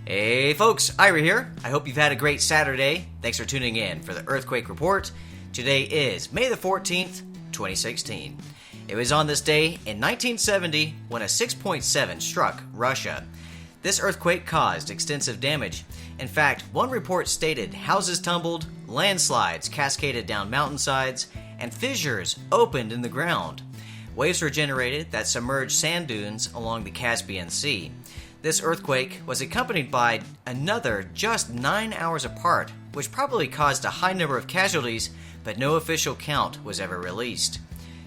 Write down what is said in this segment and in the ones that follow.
Hey folks, Ira here. I hope you've had a great Saturday. Thanks for tuning in for the Earthquake Report. Today is May the 14th, 2016. It was on this day in 1970 when a 6.7 struck Russia. This earthquake caused extensive damage. In fact, one report stated houses tumbled, landslides cascaded down mountainsides, and fissures opened in the ground. Waves were generated that submerged sand dunes along the Caspian Sea. This earthquake was accompanied by another just 9 hours apart, which probably caused a high number of casualties, but no official count was ever released.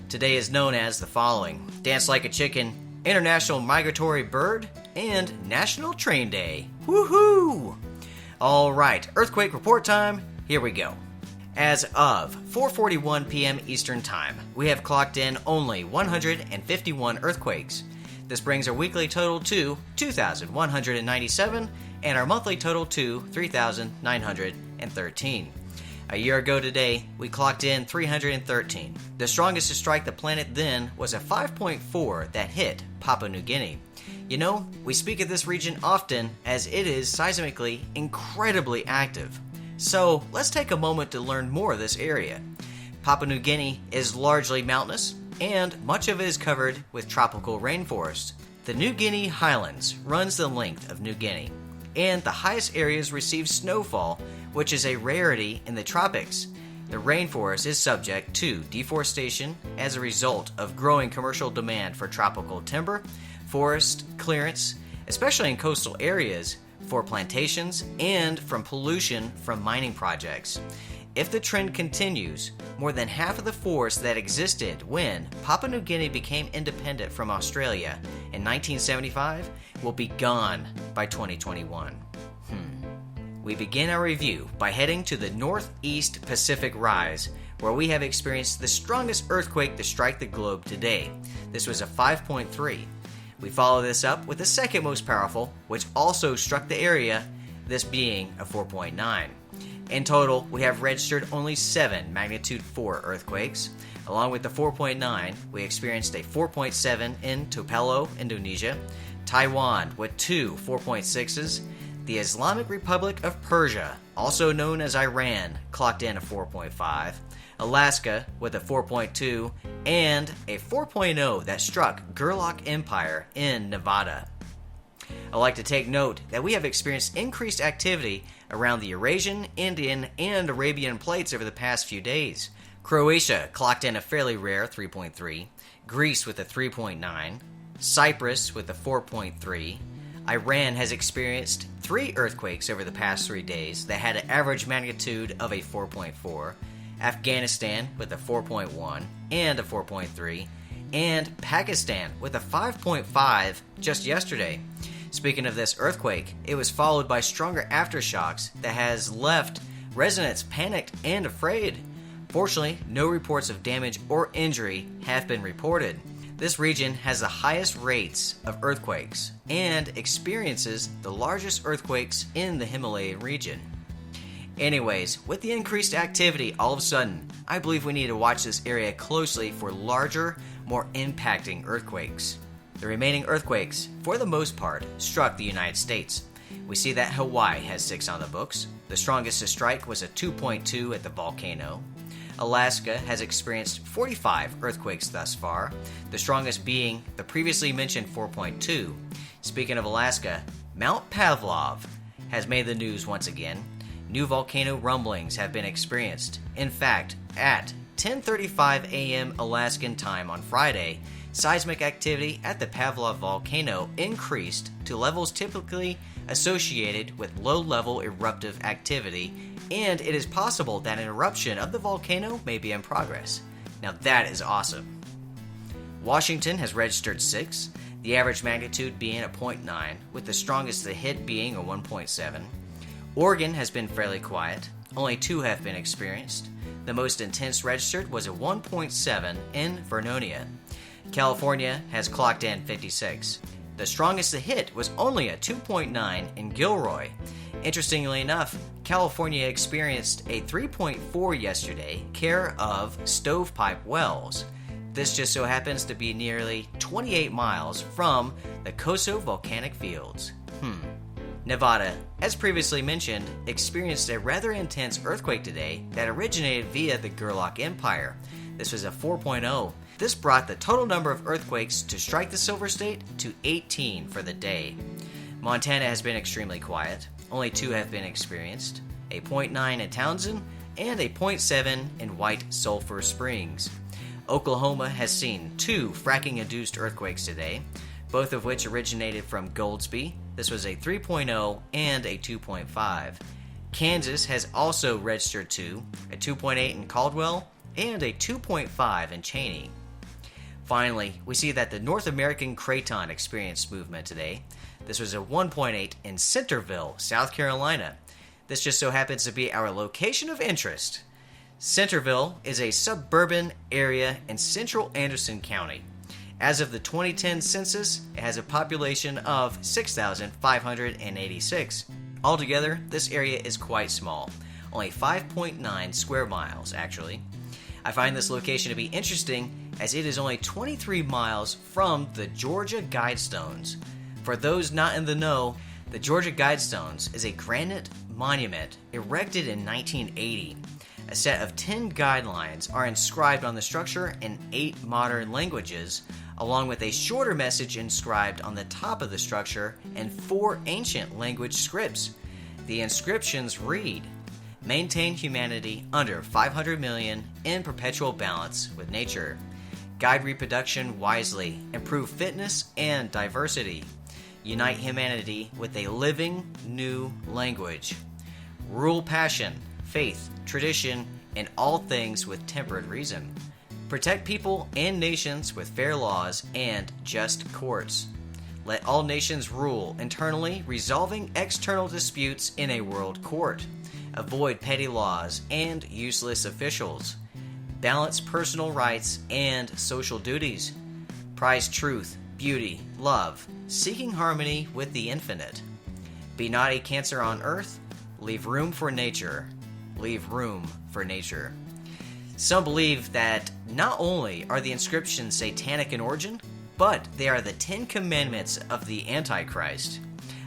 Today is known as the following: Dance Like a Chicken, International Migratory Bird, and National Train Day. Woohoo! Alright, earthquake report time, here we go. As of 4:41 p.m. Eastern Time, we have clocked in only 151 earthquakes. This brings our weekly total to 2,197 and our monthly total to 3,913. A year ago today, we clocked in 313. The strongest to strike the planet then was a 5.4 that hit Papua New Guinea. You know, we speak of this region often as it is seismically incredibly active. So let's take a moment to learn more of this area. Papua New Guinea is largely mountainous, and much of it is covered with tropical rainforest. The New Guinea Highlands runs the length of New Guinea, and the highest areas receive snowfall, which is a rarity in the tropics. The rainforest is subject to deforestation as a result of growing commercial demand for tropical timber, forest clearance, especially in coastal areas, for plantations, and from pollution from mining projects. If the trend continues, more than half of the forest that existed when Papua New Guinea became independent from Australia in 1975 will be gone by 2021. We begin our review by heading to the Northeast Pacific Rise, where we have experienced the strongest earthquake to strike the globe today. This was a 5.3. We follow this up with the second most powerful, which also struck the area, this being a 4.9. In total, we have registered only 7 magnitude 4 earthquakes. Along with the 4.9, we experienced a 4.7 in Tupelo, Indonesia, Taiwan with 2 4.6s, the Islamic Republic of Persia, also known as Iran, clocked in a 4.5, Alaska with a 4.2, and a 4.0 that struck Gerlach Empire in Nevada. I'd like to take note that we have experienced increased activity around the Eurasian, Indian, and Arabian plates over the past few days. Croatia clocked in a fairly rare 3.3, Greece with a 3.9, Cyprus with a 4.3, Iran has experienced 3 earthquakes over the past 3 days that had an average magnitude of a 4.4, Afghanistan with a 4.1 and a 4.3, and Pakistan with a 5.5 just yesterday. Speaking of this earthquake, it was followed by stronger aftershocks that has left residents panicked and afraid. Fortunately, no reports of damage or injury have been reported. This region has the highest rates of earthquakes and experiences the largest earthquakes in the Himalayan region. Anyways, with the increased activity all of a sudden, I believe we need to watch this area closely for larger, more impacting earthquakes. The remaining earthquakes, for the most part, struck the United States. We see that Hawaii has 6 on the books. The strongest to strike was a 2.2 at the Volcano. Alaska has experienced 45 earthquakes thus far, the strongest being the previously mentioned 4.2. Speaking of Alaska, Mount Pavlov has made the news once again. New volcano rumblings have been experienced. In fact, at 10:35 a.m. Alaskan time on Friday, seismic activity at the Pavlov volcano increased to levels typically associated with low-level eruptive activity, and it is possible that an eruption of the volcano may be in progress. Now that is awesome. Washington has registered 6, the average magnitude being a 0.9, with the strongest to hit being a 1.7. Oregon has been fairly quiet, only 2 have been experienced. The most intense registered was a 1.7 in Vernonia. California has clocked in 56. The strongest to hit was only a 2.9 in Gilroy. Interestingly enough, California experienced a 3.4 yesterday, care of Stovepipe Wells. This just so happens to be nearly 28 miles from the Coso Volcanic Fields. Nevada, as previously mentioned, experienced a rather intense earthquake today that originated via the Gerlach Empire. This was a 4.0. This brought the total number of earthquakes to strike the Silver State to 18 for the day. Montana has been extremely quiet. Only 2 have been experienced, a 0.9 in Townsend and a 0.7 in White Sulphur Springs. Oklahoma has seen 2 fracking-induced earthquakes today, both of which originated from Goldsby. This was a 3.0 and a 2.5. Kansas has also registered 2, a 2.8 in Caldwell and a 2.5 in Cheney. Finally, we see that the North American Craton experienced movement today. This was a 1.8 in Centerville, South Carolina. This just so happens to be our location of interest. Centerville is a suburban area in central Anderson County. As of the 2010 census, it has a population of 6,586. Altogether, this area is quite small, only 5.9 square miles actually. I find this location to be interesting as it is only 23 miles from the Georgia Guidestones. For those not in the know, the Georgia Guidestones is a granite monument erected in 1980. A set of 10 guidelines are inscribed on the structure in 8 modern languages, along with a shorter message inscribed on the top of the structure in 4 ancient language scripts. The inscriptions read, "Maintain humanity under 500 million in perpetual balance with nature. Guide reproduction wisely. Improve fitness and diversity. Unite humanity with a living new language. Rule passion, faith, tradition, and all things with tempered reason. Protect people and nations with fair laws and just courts. Let all nations rule internally, resolving external disputes in a world court. Avoid petty laws and useless officials. Balance personal rights and social duties. Prize truth, beauty, love, seeking harmony with the infinite. Be not a cancer on earth. Leave room for nature. Leave room for nature." Some believe that not only are the inscriptions satanic in origin, but they are the 10 commandments of the Antichrist.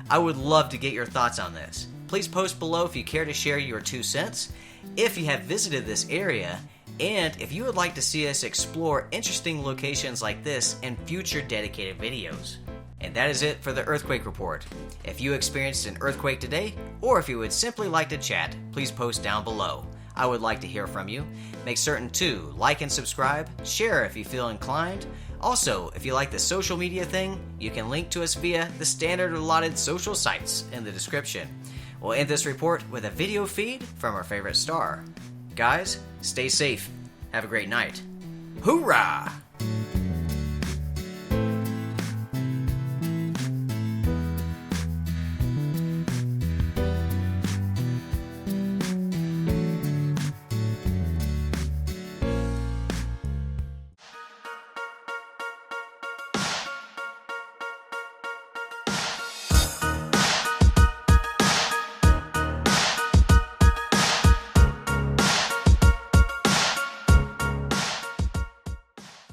I would love to get your thoughts on this. Please post below if you care to share your 2 cents, if you have visited this area, and if you would like to see us explore interesting locations like this in future dedicated videos. And that is it for the Earthquake Report. If you experienced an earthquake today, or if you would simply like to chat, please post down below. I would like to hear from you. Make certain to like and subscribe, share if you feel inclined. Also, if you like the social media thing, you can link to us via the standard allotted social sites in the description. We'll end this report with a video feed from our favorite star. Guys, stay safe. Have a great night. Hoorah!